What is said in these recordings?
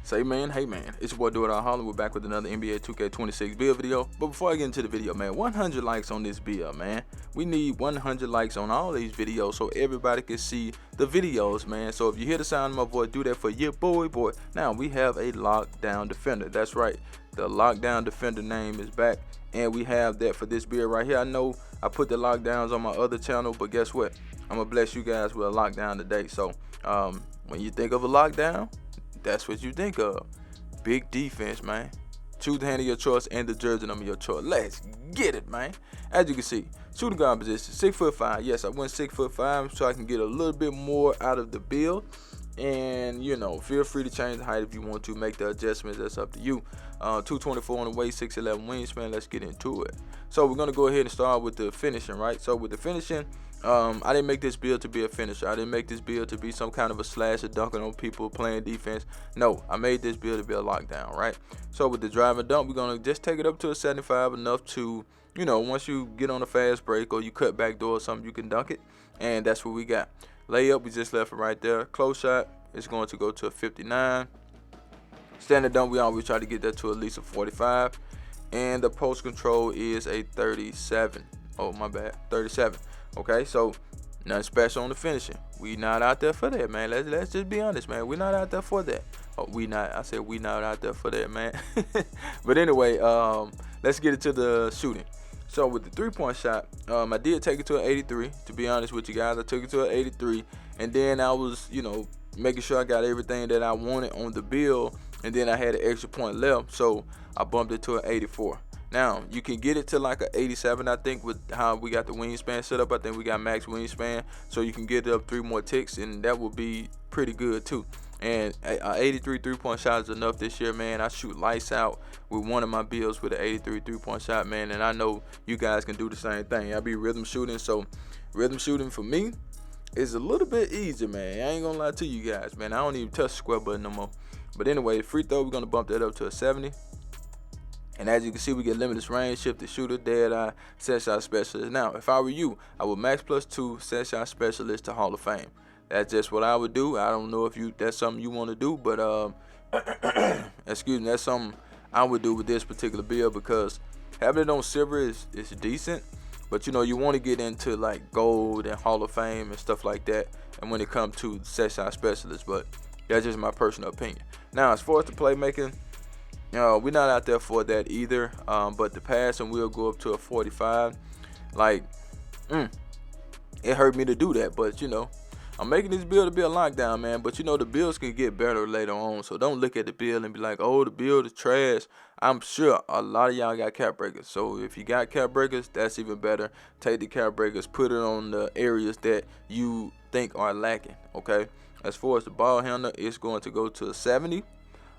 Say man, hey man, it's your boy Do It All Holland. We're back with another NBA 2K26 build video. But before I get into the video, man, 100 likes on this build, man. We need 100 likes on all these videos so everybody can see the videos, man. So if you hear the sound of my voice, do that for your boy. Now we have a lockdown defender. That's right, the lockdown defender name is back, and we have that for this build right here. I know I put the lockdowns on my other channel, but guess what? I'm gonna bless you guys with a lockdown today. So when you think of a lockdown, that's what you think of. Big defense, man. Choose the hand of your choice and the jersey number of your choice. Let's get it, man. As you can see, shooting guard position, 6'5". Yes, I went 6'5" so I can get a little bit more out of the build. And you know, feel free to change the height if you want to. Make the adjustments. That's up to you. 224 on the waist, 6'11" wingspan. Let's get into it. So we're gonna go ahead and start with the finishing, right? So with the finishing, I didn't make this build to be a finisher. I didn't make this build to be some kind of a slasher dunking on people playing defense. No, I made this build to be a lockdown, right? So with the drive and dunk, we're gonna just take it up to a 75, enough to, you know, once you get on a fast break or you cut back door or something, you can dunk it. And that's what we got. Layup, we just left it right there. Close shot is going to go to a 59. Standard dunk, we always try to get that to at least a 45. And the post control is a 37. Oh, my bad, 37. Okay, so nothing special on the finishing. We not out there for that, man. Let's just be honest, man. We're not out there for that. Oh, I said we not out there for that, man. But anyway, let's get into the shooting. So with the 3-point shot, I did take it to an 83. To be honest with you guys, I took it to an 83, and then I was, you know, making sure I got everything that I wanted on the build, and then I had an extra point left, so I bumped it to an 84. Now you can get it to like an 87, I think, with how we got the wingspan set up. I think we got max wingspan, so you can get it up 3 more ticks, and that will be pretty good too. And 83 3-point shot is enough this year, man. I shoot lights out with one of my builds with an 83 3-point shot, man, and I know you guys can do the same thing. I be rhythm shooting, so rhythm shooting for me is a little bit easier, man. I ain't gonna lie to you guys, man. I don't even touch the square button no more. But anyway, free throw, we're gonna bump that up to a 70. And as you can see, we get limitless range, shifted shooter, dead eye, set shot specialist. Now, if I were you, I would max +2, set shot specialist to Hall of Fame. That's just what I would do. I don't know if that's something you want to do, but excuse me, that's something I would do with this particular build, because having it on silver is decent, but you know, you want to get into like gold and Hall of Fame and stuff like that. And when it comes to set shot specialist, but that's just my personal opinion. Now, as far as the playmaking, we're not out there for that either. But the passing will go up to a 45. Like, it hurt me to do that, but you know, I'm making this build to be a lockdown, man. But you know, the builds can get better later on, so don't look at the build and be like, oh, the build is trash. I'm sure a lot of y'all got cap breakers, so if you got cap breakers, that's even better. Take the cap breakers, put it on the areas that you think are lacking. Okay, as far as the ball handler, it's going to go to a 70.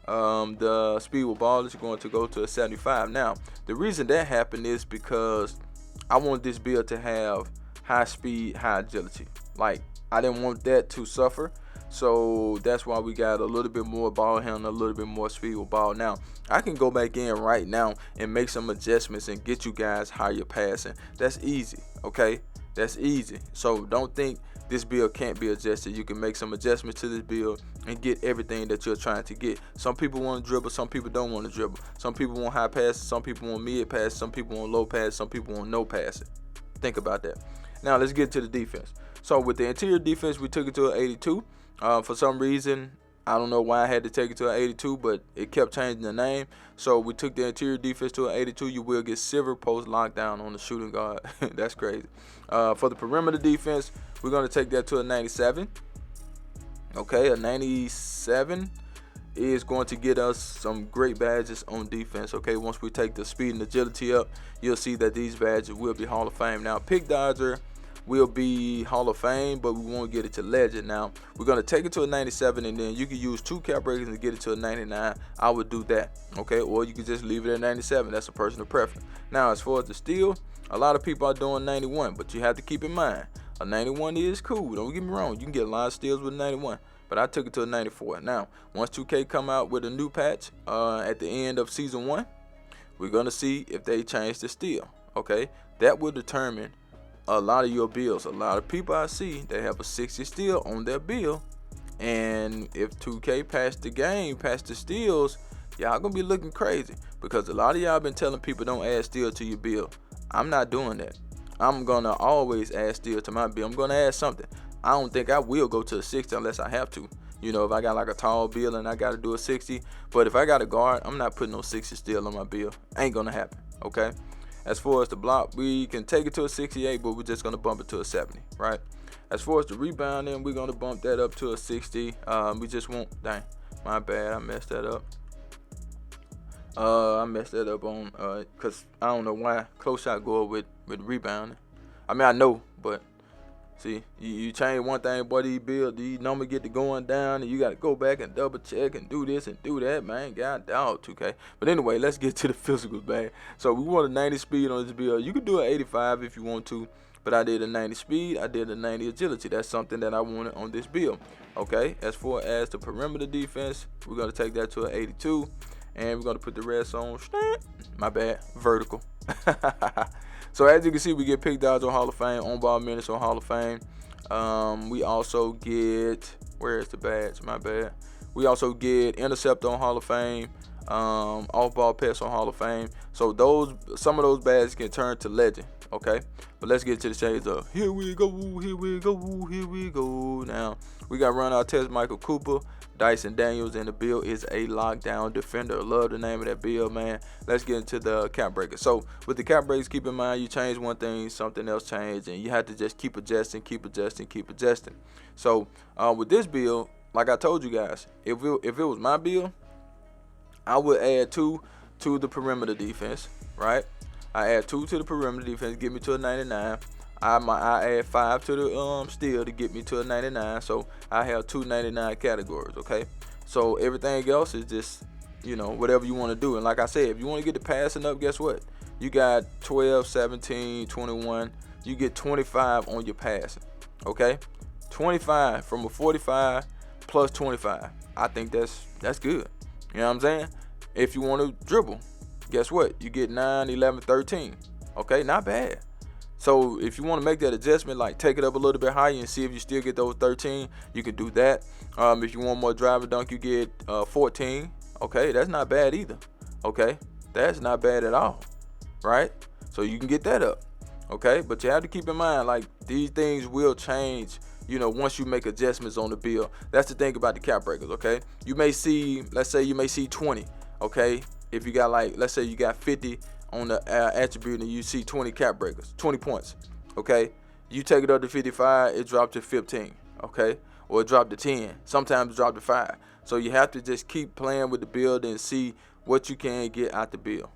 The speed with ball is going to go to a 75. Now, the reason that happened is because I want this build to have high speed, high agility. Like, I didn't want that to suffer, so that's why we got a little bit more ball handling, a little bit more speed with ball. Now, I can go back in right now and make some adjustments and get you guys higher passing. That's easy, okay? That's easy. So don't think this build can't be adjusted. You can make some adjustments to this build and get everything that you're trying to get. Some people want to dribble, some people don't want to dribble. Some people want high passes, some people want mid passes, some people want low passes, some people want no passing. Think about that. Now let's get to the defense. So with the interior defense, we took it to an 82. For some reason, I don't know why I had to take it to an 82, but it kept changing the name. So we took the interior defense to an 82. You will get silver post lockdown on the shooting guard. That's crazy. For the perimeter defense, we're going to take that to a 97. Okay, a 97 is going to get us some great badges on defense. Okay, once we take the speed and agility up, you'll see that these badges will be Hall of Fame. Now, pick dodger will be Hall of Fame, but we won't get it to legend. Now, we're going to take it to a 97, and then you can use 2 cap breakers and get it to a 99. I would do that, okay? Or you can just leave it at 97. That's a personal preference. Now, as far as the steal, a lot of people are doing 91, but you have to keep in mind, a 91 is cool. Don't get me wrong. You can get a lot of steals with a 91, but I took it to a 94. Now, once 2K come out with a new patch at the end of Season 1, we're going to see if they change the steal, okay? That will determine a lot of your builds. A lot of people I see, they have a 60 steal on their build, And if 2K passed the game, passed the steals, y'all gonna be looking crazy, because a lot of y'all been telling people don't add steel to your build. I'm not doing that. I'm gonna always add steel to my build. I'm gonna add something. I don't think I will go to a 60 unless I have to. You know, if I got like a tall build and I gotta do a 60, but if I got a guard, I'm not putting no 60 steel on my build. Ain't gonna happen, okay? As far as the block, we can take it to a 68, but we're just gonna bump it to a 70, right? As far as the rebounding, we're gonna bump that up to a 60. We just won't, dang, my bad, I messed that up. I messed that up on, cause I don't know why close shot go up with rebounding. I mean, I know, but see, you change one thing, boy, these numbers get to going down, and you got to go back and double check and do this and do that, man. God dog, 2K. But anyway, let's get to the physicals, man. So we want a 90 speed on this build. You can do an 85 if you want to, but I did a 90 speed. I did a 90 agility. That's something that I wanted on this build. Okay. As far as the perimeter defense, we're gonna take that to an 82, and we're gonna put the rest on. My bad, vertical. So as you can see, we get pick dodge on Hall of Fame, on ball minutes on Hall of Fame. We also get, where is the badge? My bad. We also get intercept on Hall of Fame, off ball pass on Hall of Fame. So some of those badges can turn to legend. Okay, but let's get to the shades of. Here we go, here we go, here we go. Now we got run out test Michael Cooper, Dyson Daniels, and the build is a lockdown defender. Love the name of that build, man. Let's get into the cap breaker. So with the cap breakers, keep in mind you change one thing, something else changed, and you have to just keep adjusting, keep adjusting, keep adjusting. So with this build, like I told you guys, if it was my build, I would add 2 to the perimeter defense, right? I add 2 to the perimeter defense, get me to a 99. I add 5 to the steal to get me to a 99. So I have 2 99 categories, okay? So everything else is just, you know, whatever you want to do. And like I said, if you want to get the passing up, guess what? You got 12, 17, 21. You get 25 on your passing, okay? 25 from a 45 plus 25. I think that's good. You know what I'm saying? If you want to dribble, guess what? You get 9, 11, 13. Okay, not bad. So if you want to make that adjustment, like take it up a little bit higher and see if you still get those 13, you can do that. If you want more drive and dunk, you get 14. Okay, that's not bad either. Okay, that's not bad at all, right? So you can get that up. Okay, but you have to keep in mind, like, these things will change, you know, once you make adjustments on the build. That's the thing about the cap breakers. Okay, you may see, let's say you may see 20. Okay, if you got, like, let's say you got 50 on the attribute and you see 20 cap breakers, 20 points, okay? You take it up to 55, it dropped to 15, okay? Or it dropped to 10, sometimes it dropped to 5. So you have to just keep playing with the build and see what you can get out the build,